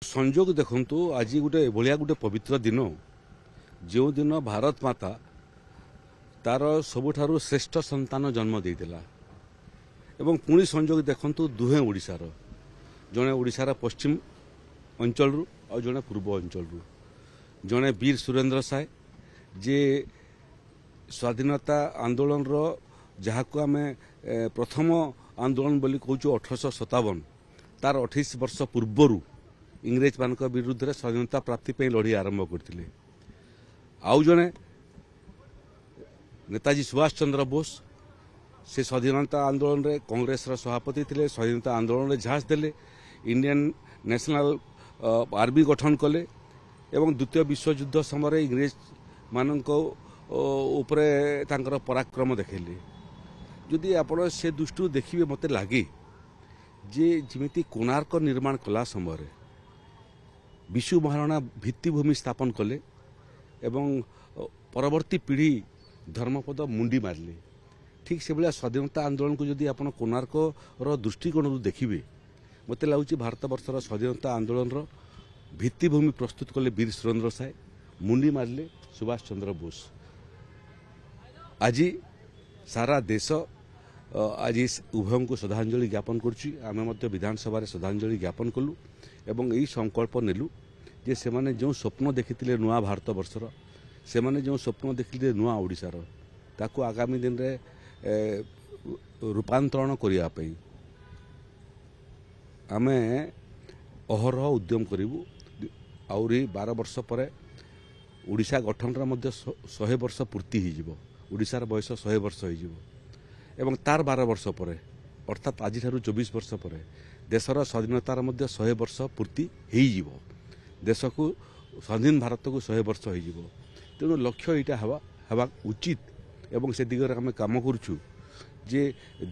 संजोग देखु आज गोटे भाया गोटे पवित्र दिन जो दिन भारत माता तार सबुठारु श्रेष्ठ संतान जन्म देइतिला एवं पुणी संजोग देखु दुहे ओडिशार जड़े ओडिशार पश्चिम अंचल और जड़े पूर्व अंचल जड़े वीर सुरेंद्र साय जे स्वाधीनता आंदोलन जहाँ को आम प्रथम आंदोलन बोली कहूँ 1857 तार 28 वर्ष पूर्वर इंग्रेज मान विरुद्ध में स्वाधीनता प्राप्ति लड़ी आरंभ करते। आउ जड़े नेताजी सुभाष चंद्र बोस से स्वाधीनता आंदोलन रे कांग्रेस सभापति थे। स्वाधीनता आंदोलन रे झांस देले, इंडियन नेशनल आर्मी गठन कले एवं द्वितीय विश्वयुद्ध समय इंग्रेज मानक उपरे तांकर पराक्रम देखले। जदि आपण से दृष्टि देखिए मते लगे जे जिमिति कोणार्क निर्माण कला समय विशु महाराणा भित्तिभूमि स्थापन कले एवं परवर्ती पीढ़ी धर्मपद मुंडी मारले। ठीक से भाया स्वाधीनता आंदोलन को जदि आप कोणार्क दृष्टिकोण देखिए मत लगुच भारत वर्षर स्वाधीनता आंदोलन भित्तिभूमि प्रस्तुत कले वीर सुरेंद्र साय, मुंडी मारले सुभाष चंद्र बोस। आज सारा देश आज उभय को श्रद्धांजलि ज्ञापन करें। विधानसभा श्रद्धांजलि ज्ञापन कलु एवं यही संकल्प नेलु जे से माने जो स्वप्न देखिथिले नुआ भारत वर्षर से माने जो स्वप्न देखिले नुआ ओडिशार ताकू आगामी दिन रे रूपांतरण करिया पई आमे अहरह उद्यम करिवु। आउरी 12 वर्ष पर ओडिशा गठन मध्ये 100 वर्ष पूर्ति हो जिवो। ओडिशार बयस 100 वर्ष हो जिवो एवं तार 12 वर्ष पर अर्थात आज 24 वर्ष पर देशर स्वाधीनतार मध्ये 100 वर्ष पूर्ति हो जिवो। देश को स्वाधीन भारत को 100 वर्ष हो जिवो। तेणु लक्ष्य यहाँ हवा उचित एवं से दिगरे आम काम करुचु जे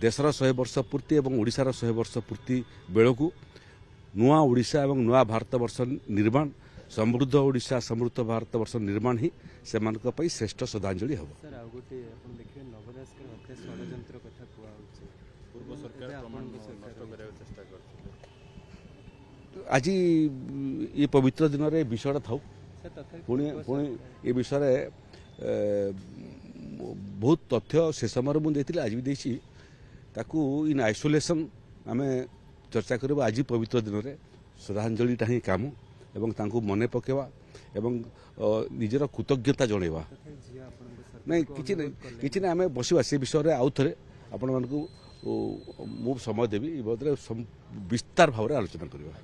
देशर 100 वर्ष पूर्ति एवं ओडिशार 100 वर्ष पूर्ति बेलू नुआ ओडिशा एवं नुआ भारत वर्ष निर्माण समृद्ध ओडिशा समृद्ध भारत वर्ष निर्माण ही से श्रेष्ठ श्रद्धांजलि हम। आज ये पवित्र दिन रे विषय था पुणी ये विषय बहुत तथ्य से समय मुझे आज भी देसी ताकू इन आइसोलेशन आम चर्चा करवा। आज पवित्र दिन रे श्रद्धांजलिटा ही काम एवं तांको मने पकेवा एवं निजर कृतज्ञता जणेवा नहीं किसी ना आम बसवा से विषय आउ थे आपण मानकु मु समय देवी विस्तार भाव आलोचना करवा।